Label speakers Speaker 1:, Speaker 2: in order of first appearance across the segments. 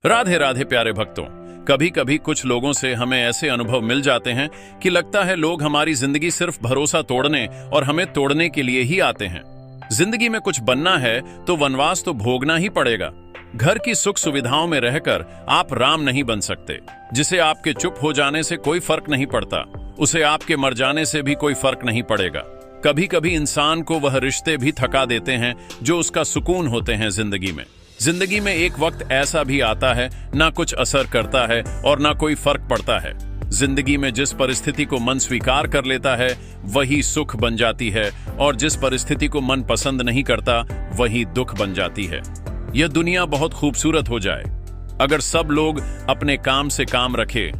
Speaker 1: राधे राधे प्यारे भक्तों। कभी कभी कुछ लोगों से हमें ऐसे अनुभव मिल जाते हैं कि लगता है लोग हमारी जिंदगी सिर्फ भरोसा तोड़ने और हमें तोड़ने के लिए ही आते हैं। जिंदगी में कुछ बनना है तो वनवास तो भोगना ही पड़ेगा। घर की सुख सुविधाओं में रहकर आप राम नहीं बन सकते। जिसे आपके चुप हो जाने से कोई फर्क नहीं पड़ता, उसे आपके मर जाने से भी कोई फर्क नहीं पड़ेगा। कभी कभी इंसान को वह रिश्ते भी थका देते हैं जो उसका सुकून होते हैं जिंदगी में। जिंदगी में एक वक्त ऐसा भी आता है ना कुछ असर करता है और ना कोई फर्क पड़ता है। जिंदगी में जिस परिस्थिति को मन स्वीकार कर लेता है वही सुख बन जाती है, और जिस परिस्थिति को मन पसंद नहीं करता वही दुख बन जाती है। यह दुनिया बहुत खूबसूरत हो जाए अगर सब लोग अपने काम से काम रखे।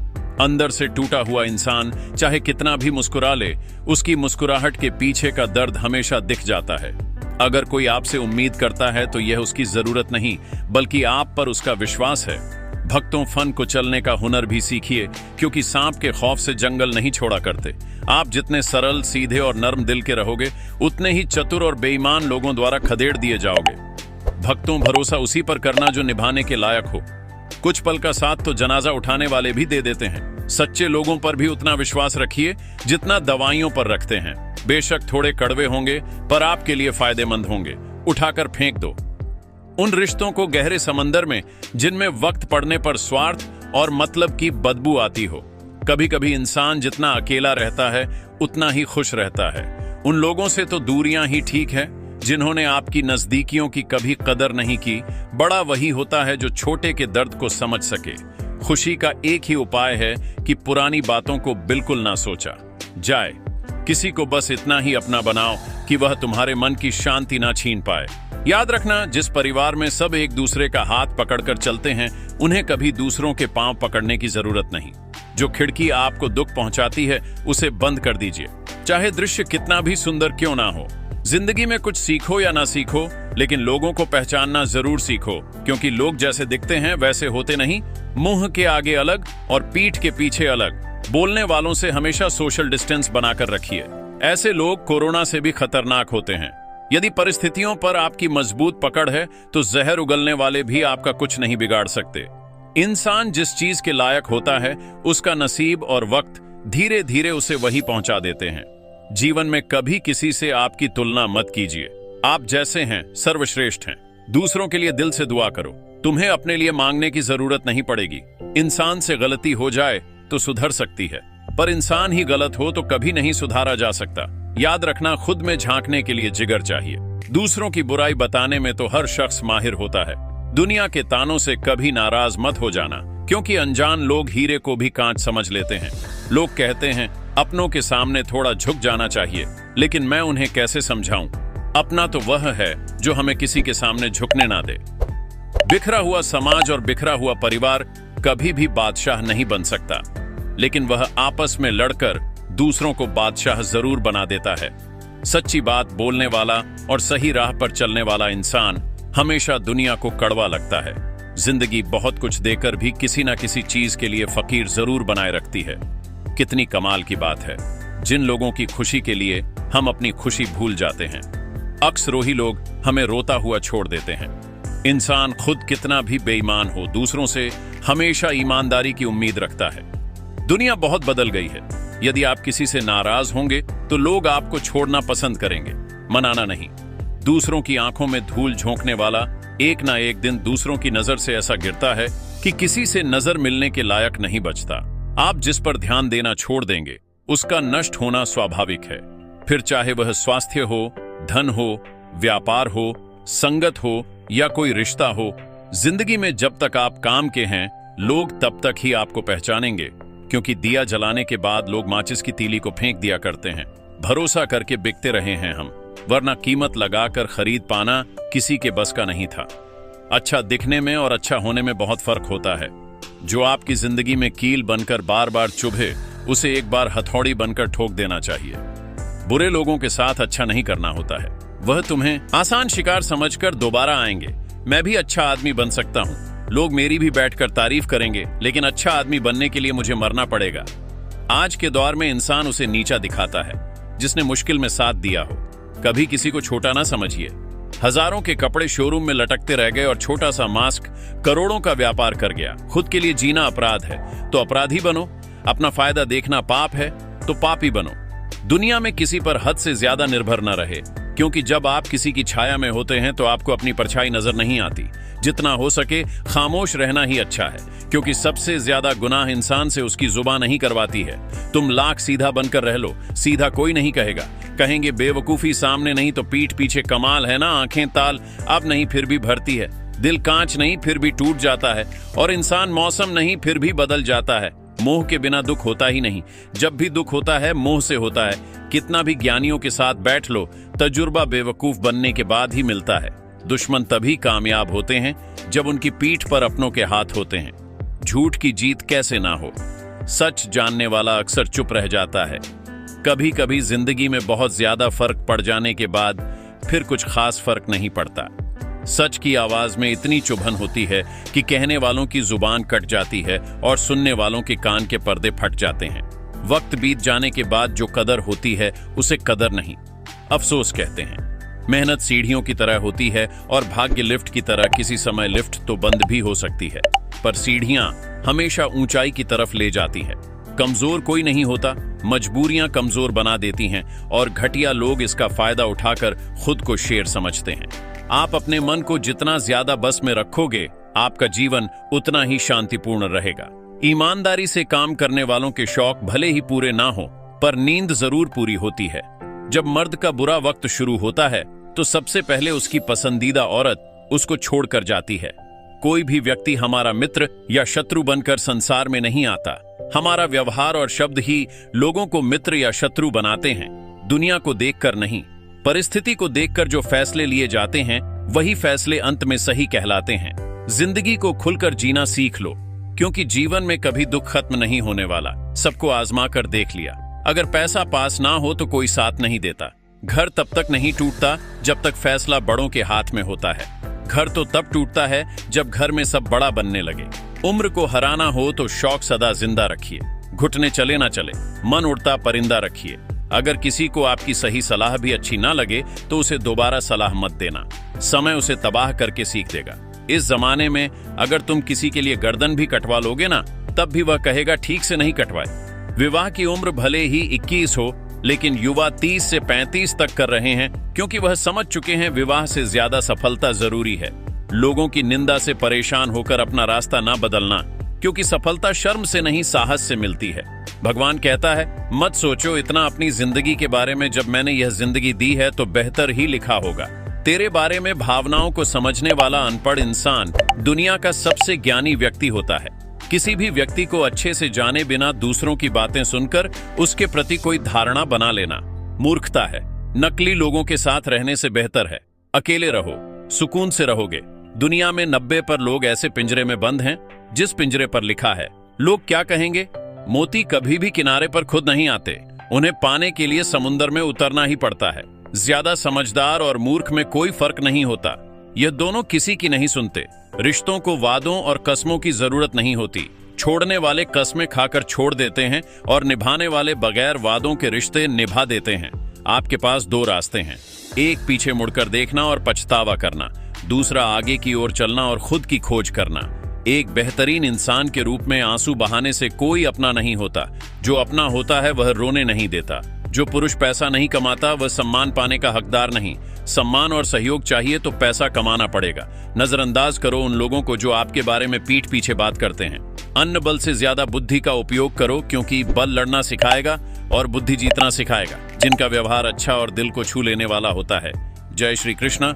Speaker 1: अंदर से टूटा हुआ इंसान चाहे कितना भी मुस्कुरा ले, उसकी मुस्कुराहट के पीछे का दर्द हमेशा दिख जाता है। अगर कोई आपसे उम्मीद करता है तो यह उसकी जरूरत नहीं बल्कि आप पर उसका विश्वास है। भक्तों, फन को चलने का हुनर भी सीखिए, क्योंकि सांप के खौफ से जंगल नहीं छोड़ा करते। आप जितने सरल, सीधे और नर्म दिल के रहोगे, उतने ही चतुर और बेईमान लोगों द्वारा खदेड़ दिए जाओगे। भक्तों, भरोसा उसी पर करना जो निभाने के लायक हो। कुछ पल का साथ तो जनाजा उठाने वाले भी दे देते हैं। सच्चे लोगों पर भी उतना विश्वास रखिए जितना दवाइयों पर रखते हैं। बेशक थोड़े कड़वे होंगे पर आपके लिए फायदेमंद होंगे। उठाकर फेंक दो उन रिश्तों को गहरे समंदर में जिनमें वक्त पड़ने पर स्वार्थ और मतलब की बदबू आती हो। कभी कभी इंसान जितना अकेला रहता है उतना ही खुश रहता है। उन लोगों से तो दूरियां ही ठीक है जिन्होंने आपकी नजदीकियों की कभी कदर नहीं की। बड़ा वही होता है जो छोटे के दर्द को समझ सके। खुशी का एक ही उपाय है कि पुरानी बातों को बिल्कुल ना सोचा जाए। किसी को बस इतना ही अपना बनाओ कि वह तुम्हारे मन की शांति ना छीन पाए। याद रखना, जिस परिवार में सब एक दूसरे का हाथ पकड़कर चलते हैं उन्हें कभी दूसरों के पांव पकड़ने की जरूरत नहीं। जो खिड़की आपको दुख पहुंचाती है उसे बंद कर दीजिए, चाहे दृश्य कितना भी सुंदर क्यों ना हो। जिंदगी में कुछ सीखो या ना सीखो, लेकिन लोगों को पहचानना जरूर सीखो, क्योंकि लोग जैसे दिखते हैं वैसे होते नहीं। मुंह के आगे अलग और पीठ के पीछे अलग। बोलने वालों से हमेशा सोशल डिस्टेंस बनाकर रखिए। ऐसे लोग कोरोना से भी खतरनाक होते हैं। यदि परिस्थितियों पर आपकी मजबूत पकड़ है तो जहर उगलने वाले भी आपका कुछ नहीं बिगाड़ सकते। इंसान जिस चीज के लायक होता है उसका नसीब और वक्त धीरे धीरे उसे वही पहुंचा देते हैं। जीवन में कभी किसी से आपकी तुलना मत कीजिए। आप जैसे हैं सर्वश्रेष्ठ हैं। दूसरों के लिए दिल से दुआ करो। तुम्हें अपने लिए मांगने की जरूरत नहीं पड़ेगी। इंसान से गलती हो जाए तो सुधर सकती है, पर इंसान ही गलत हो तो कभी नहीं सुधारा जा सकता। याद रखना, खुद में झांकने के लिए जिगर चाहिए। दूसरों की बुराई बताने में तो हर शख्स माहिर होता है। दुनिया के तानों से कभी नाराज मत हो जाना, क्योंकि अनजान लोग हीरे को भी कांच समझ लेते हैं। लोग कहते हैं अपनों के सामने थोड़ा झुक जाना चाहिए, लेकिन मैं उन्हें कैसे समझाऊं? अपना तो वह है जो हमें किसी के सामने झुकने ना दे। बिखरा हुआ समाज और बिखरा हुआ परिवार कभी भी बादशाह नहीं बन सकता, लेकिन वह आपस में लड़कर दूसरों को बादशाह जरूर बना देता है। सच्ची बात बोलने वाला और सही राह पर चलने वाला इंसान हमेशा दुनिया को कड़वा लगता है। जिंदगी बहुत कुछ देकर भी किसी ना किसी चीज के लिए फकीर जरूर बनाए रखती है। कितनी कमाल की बात है, जिन लोगों की खुशी के लिए हम अपनी खुशी भूल जाते हैं, अक्सर वही लोग हमें रोता हुआ छोड़ देते हैं। इंसान खुद कितना भी बेईमान हो, दूसरों से हमेशा ईमानदारी की उम्मीद रखता है। दुनिया बहुत बदल गई है। यदि आप किसी से नाराज होंगे तो लोग आपको छोड़ना पसंद करेंगे, मनाना नहीं। दूसरों की आंखों में धूल झोंकने वाला एक ना एक दिन दूसरों की नजर से ऐसा गिरता है कि किसी से नजर मिलने के लायक नहीं बचता। आप जिस पर ध्यान देना छोड़ देंगे उसका नष्ट होना स्वाभाविक है। फिर चाहे वह स्वास्थ्य हो, धन हो, व्यापार हो, संगत हो या कोई रिश्ता हो। जिंदगी में जब तक आप काम के हैं लोग तब तक ही आपको पहचानेंगे, क्योंकि दिया जलाने के बाद लोग माचिस की तीली को फेंक दिया करते हैं। भरोसा करके बिकते रहे हैं हम, वरना कीमत लगाकर खरीद पाना किसी के बस का नहीं था। अच्छा दिखने में और अच्छा होने में बहुत फर्क होता है। जो आपकी जिंदगी में कील बनकर बार बार चुभे उसे एक बार हथौड़ी बनकर ठोक देना चाहिए। बुरे लोगों के साथ अच्छा नहीं करना होता है, वह तुम्हें आसान शिकार समझकर दोबारा आएंगे। मैं भी अच्छा आदमी बन सकता हूँ, लोग मेरी भी बैठकर तारीफ करेंगे, लेकिन अच्छा आदमी बनने के लिए मुझे मरना पड़ेगा। आज के दौर में इंसान उसे नीचा दिखाता है जिसने मुश्किल में साथ दिया हो। कभी किसी को छोटा ना समझिए। हजारों के कपड़े शोरूम में लटकते रह गए और छोटा सा मास्क करोड़ों का व्यापार कर गया। खुद के लिए जीना अपराध है तो अपराधी बनो, अपना फायदा देखना पाप है तो पापी बनो। दुनिया में किसी पर हद से ज्यादा निर्भर न रहे, क्योंकि जब आप किसी की छाया में होते हैं तो आपको अपनी परछाई नजर नहीं आती। जितना हो सके खामोश रहना ही अच्छा है, क्योंकि सबसे ज्यादा गुनाह इंसान से उसकी जुबान नहीं करवाती है। तुम लाख सीधा बनकर रह लो, सीधा कोई नहीं कहेगा। कहेंगे बेवकूफी सामने नहीं तो पीठ पीछे कमाल है ना। आंखें ताल अब नहीं फिर भी भरती है, दिल कांच नहीं फिर भी टूट जाता है, और इंसान मौसम नहीं फिर भी बदल जाता है। मोह के बिना दुख होता ही नहीं, जब भी दुख होता है मोह से होता है। कितना भी ज्ञानियों के साथ बैठ लो, तजुर्बा बेवकूफ बनने के बाद ही मिलता है। दुश्मन तभी कामयाब होते हैं जब उनकी पीठ पर अपनों के हाथ होते हैं। झूठ की जीत कैसे ना हो, सच जानने वाला अक्सर चुप रह जाता है। कभी कभी जिंदगी में बहुत ज्यादा फर्क पड़ जाने के बाद फिर कुछ खास फर्क नहीं पड़ता। सच की आवाज में इतनी चुभन होती है कि कहने वालों की जुबान कट जाती है और सुनने वालों के कान के पर्दे फट जाते हैं। वक्त बीत जाने के बाद जो कदर होती है उसे कदर नहीं, अफसोस कहते हैं। मेहनत सीढ़ियों की तरह होती है और भाग्य लिफ्ट की तरह। किसी समय लिफ्ट तो बंद भी हो सकती है, पर सीढ़ियां हमेशा ऊंचाई की तरफ ले जाती है। कमजोर कोई नहीं होता, मजबूरियां कमजोर बना देती हैं, और घटिया लोग इसका फायदा उठाकर खुद को शेर समझते हैं। आप अपने मन को जितना ज्यादा बस में रखोगे, आपका जीवन उतना ही शांतिपूर्ण रहेगा। ईमानदारी से काम करने वालों के शौक भले ही पूरे ना हो, पर नींद जरूर पूरी होती है। जब मर्द का बुरा वक्त शुरू होता है तो सबसे पहले उसकी पसंदीदा औरत उसको छोड़कर जाती है। कोई भी व्यक्ति हमारा मित्र या शत्रु बनकर संसार में नहीं आता। हमारा व्यवहार और शब्द ही लोगों को मित्र या शत्रु बनाते हैं। दुनिया को देखकर नहीं, परिस्थिति को देखकर जो फैसले लिए जाते हैं वही फैसले अंत में सही कहलाते हैं। जिंदगी को खुलकर जीना सीख लो, क्योंकि जीवन में कभी दुख खत्म नहीं होने वाला। सबको आजमा कर देख लिया। अगर पैसा पास ना हो तो कोई साथ नहीं देता। घर तब तक नहीं टूटता जब तक फैसला बड़ों के हाथ में होता है। घर तो तब टूटता है जब घर में सब बड़ा बनने लगे। उम्र को हराना हो तो शौक सदा जिंदा रखिए। घुटने चले ना चले, मन उड़ता परिंदा रखिए। अगर किसी को आपकी सही सलाह भी अच्छी ना लगे तो उसे दोबारा सलाह मत देना। समय उसे तबाह करके सीख देगा। इस जमाने में अगर तुम किसी के लिए गर्दन भी कटवा लोगे ना, तब भी वह कहेगा ठीक से नहीं कटवाए। विवाह की उम्र भले ही 21 हो, लेकिन युवा 30 से 35 तक कर रहे हैं, क्योंकि वह समझ चुके हैं विवाह से ज्यादा सफलता जरूरी है। लोगों की निंदा से परेशान होकर अपना रास्ता ना बदलना, क्योंकि सफलता शर्म से नहीं साहस से मिलती है। भगवान कहता है, मत सोचो इतना अपनी जिंदगी के बारे में, जब मैंने यह जिंदगी दी है तो बेहतर ही लिखा होगा। तेरे बारे में भावनाओं को समझने वाला अनपढ़ इंसान दुनिया का सबसे ज्ञानी व्यक्ति होता है। किसी भी व्यक्ति को अच्छे से जाने बिना दूसरों की बातें सुनकर उसके प्रति कोई धारणा बना लेना मूर्खता है। नकली लोगों के साथ रहने से बेहतर है अकेले रहो, सुकून से रहोगे। दुनिया में 90 पर लोग ऐसे पिंजरे में बंद हैं जिस पिंजरे पर लिखा है लोग क्या कहेंगे। मोती कभी भी किनारे पर खुद नहीं आते, उन्हें पाने के लिए समुद्र में उतरना ही पड़ता है। ज्यादा समझदार और मूर्ख में कोई फर्क नहीं होता, यह दोनों किसी की नहीं सुनते। रिश्तों को वादों और कस्मों की जरूरत नहीं होती। छोड़ने वाले कस्में खाकर छोड़ देते हैं और निभाने वाले बगैर वादों के रिश्ते निभा देते हैं। आपके पास 2 रास्ते हैं, एक पीछे मुड़कर देखना और पछतावा करना, दूसरा आगे की ओर चलना और खुद की खोज करना। एक बेहतरीन इंसान के रूप में आंसू बहाने से कोई अपना नहीं होता। जो अपना होता है वह रोने नहीं देता। जो पुरुष पैसा नहीं कमाता वह सम्मान पाने का हकदार नहीं। सम्मान और सहयोग चाहिए तो पैसा कमाना पड़ेगा। नजरअंदाज करो उन लोगों को जो आपके बारे में पीठ पीछे बात करते हैं। अन्न बल से ज्यादा बुद्धि का उपयोग करो, क्योंकि बल लड़ना सिखाएगा और बुद्धि जीतना सिखाएगा। जिनका व्यवहार अच्छा और दिल को छू लेने वाला होता है। जय श्री कृष्ण।